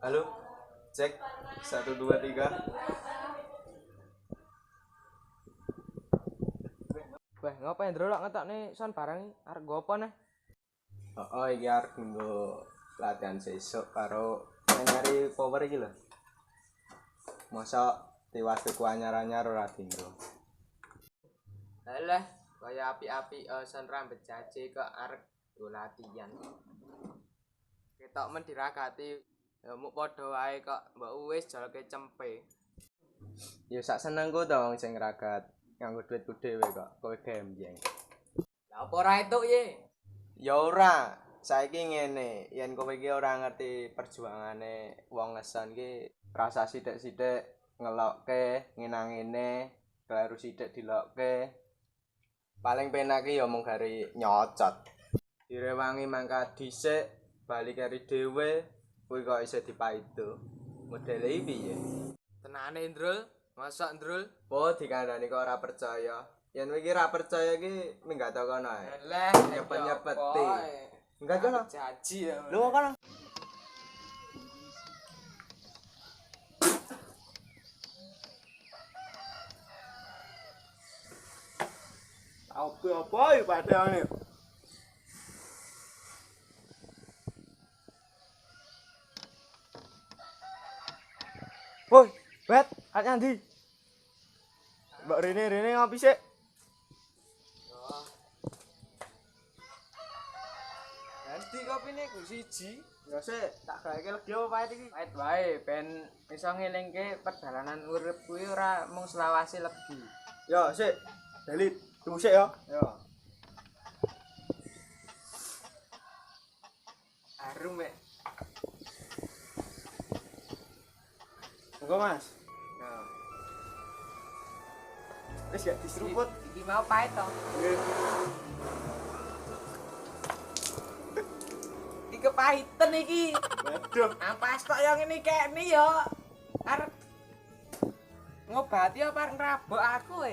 Halo, cek 1 2 3. Wah, ngapain ndelok ngetokne son barang arep nggo apa neh? Oh, iki arep nggo latihan sesuk karo nyari power iki lho. Mosok tiwas-tiku anyar-anyar ora dinggo. Alah, kaya api-api son rambut jaje kok arep nggo latihan. Ketok men diragati ya muk padha wae kok mbok wis jolke cempe. Ya sak senengku to wong sing ragat nganggo duitku dhewe kok kowe gembyeng. Lah apa ora entuk ye? Ya ora, saiki ngene, yen kowe iki ora ngerti perjuangane wong ngeson iki, rasa sithik-sithik ngelokke, ngenang-ngene, kleru sithik dilokke. Paling penak iki ya mung gari nyocot. Direwangi mangkat dhisik, bali kari dhewe, kuwi kok isih dipaido. Modele iki piye? Tenane Ndrul, mosok Ndrul? Po dikandani kok ora percaya. Yen kowe iki ora percaya iki minggat kono ae. Lah, nyepet-nyepeti. Minggat kono. Jaji ya. Lu kono. Apa iki padane? Woi, Bet, arep nyandi? Mbak Rene ngopi sik. Ganti kopine ku siji. Ya sik, tak gaeke legi apa pahit iki? Pahit wae ben iso ngelingke perjalanan urip kuwi ora mung selawase legi. Ya sik, Dalit, tunggu sik ya. Yo. Harum mek. Monggo Mas. Yo. Wis gak diseruput. Iki mau pahit to. Nggih. Iki kepahitan iki. Waduh, Ampas tok yo ngene kene yo. Arep ngobati apa arep ngrabok aku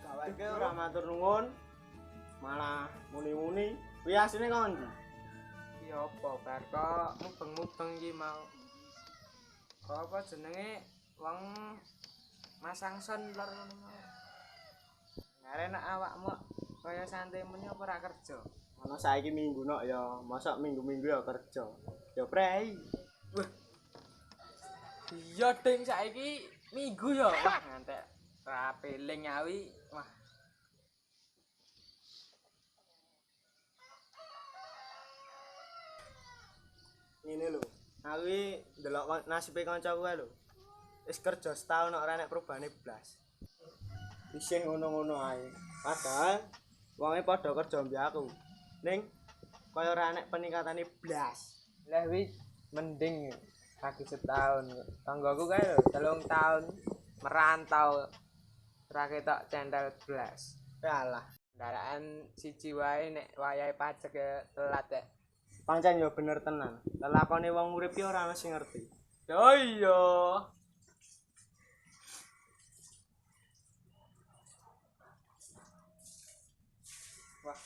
gaweke ora matur nuwun. Malah muni-muni. Kuwi asline kok ndi? Ya apa bar kok mubeng-mubeng iki mau. Kok apa jenenge wong masang son lor ngono mau. Ngarep awakmu kaya santai menyo apa ora kerja. Ana saiki minggu nok ya, mosok minggu-minggu ya kerja. Ya prei. Wah. Iya ding saiki minggu ya. Wah ngantek ra peling awi. Wah. Ngene lho. Aku iki ndelok nasibe kancaku kae lho. Wis kerja setahun ora nek perubahane blas. Isih ngono-ngono ae. Padahal wonge padha kerja mbek aku. Ning kaya ora nek peningkatane blas. Lah wis mending lagi setahun. Tanggoku kae lho 3 tahun merantau ora ketok centel blas. Yalah, Kendaraan siji wae nek wayahe pajak ya telat ya. pancen ya bener tenan. Lelakone wong urip ki ora ana sing ngerti. Oh iya. Wah,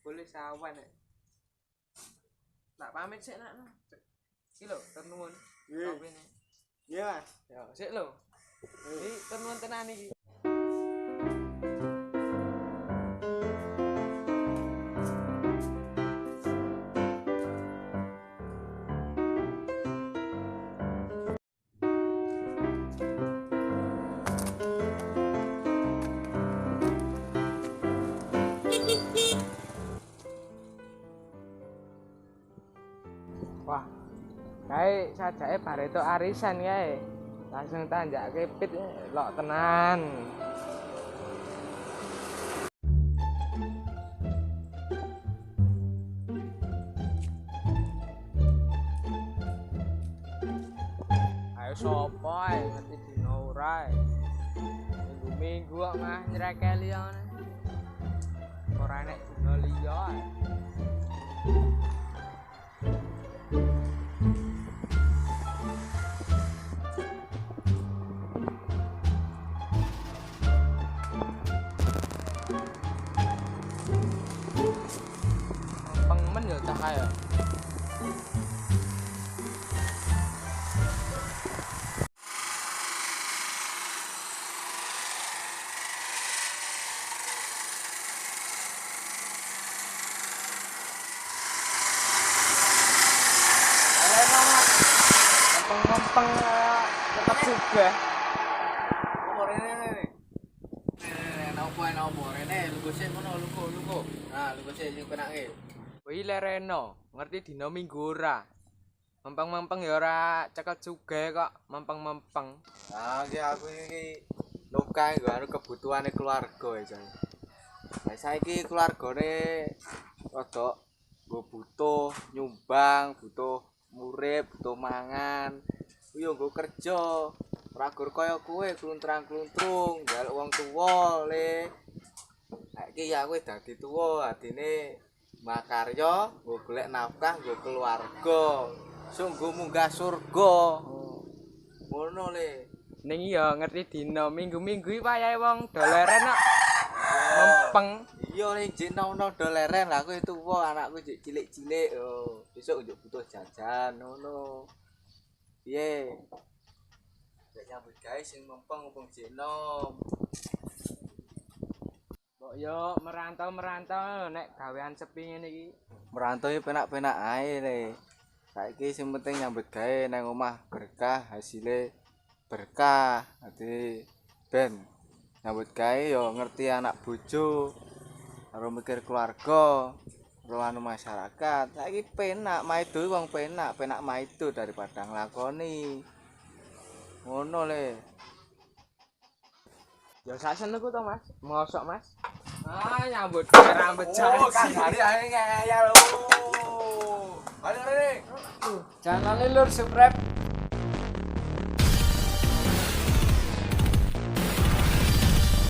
boleh sawan ya. Tak pamit sik nak. Iki lho, tenuwun. Nggih. Kopine. Iya, Mas. Ya, sik lho. Iki tenuwun tenan iki. Wah. Kae sajake bare tok arisan kae. Langsung tanjake pit lok tenan. Ayo sapa ae ngerti dino ora ae. Minggu-minggu kok mah nyrekeli ngene. Ora enek dino liya ae. Pengen ya cah ae. Mempeng tetep juga. Apa rene? Napa rene lugu sik ngono lugu. Nah, lugu sik sing penake. Wih lereno, ngerti dino minggu ora. Mempeng-mempeng ya ora cekel juga kok, mempeng-mempeng. Ah, iki aku iki nukae nggo anu kebutuhane keluarga ya, Jan. Lah saiki keluargane rada nggo butuh nyumbang, butuh urip, butuh mangan. Ku yo nggo kerja. Ora gur kaya kowe kluntrang-kluntrung, njaluk wong tuwa le. Saiki ya kowe dadi tuwa, adine makarya, nggo golek nafkah, nggo keluarga. Sungguh munggah surga. Ngono le. Ning iya ngerti dino minggu-minggu iki wayahe wong doleren kok. Mempeng. Iya ning jek nono doleren lah kowe tuwa anakku jek cilik-cilik yo. Besok njuk butuh jajan ngono. Piye? Nek nyambut gawe sing mempeng opo jek nom. Mbok yo merantau nek gawean sepi ngene iki. Merantau iki penak-penak ae le. Saiki sing penting nyambut gawe nang omah berkah, hasile berkah. Dadi ben nyambut gawe yo ngerti anak bojo, karo mikir keluarga, karo anu masyarakat. Saiki penak maido wong penak maido daripada nglakoni. Ngono le. Ya sak senengku to, Mas. Mosok, Mas. Ah, nyambut rambut janji. Kandhane ae ngeyel. Balik rene. Jangan lur subscribe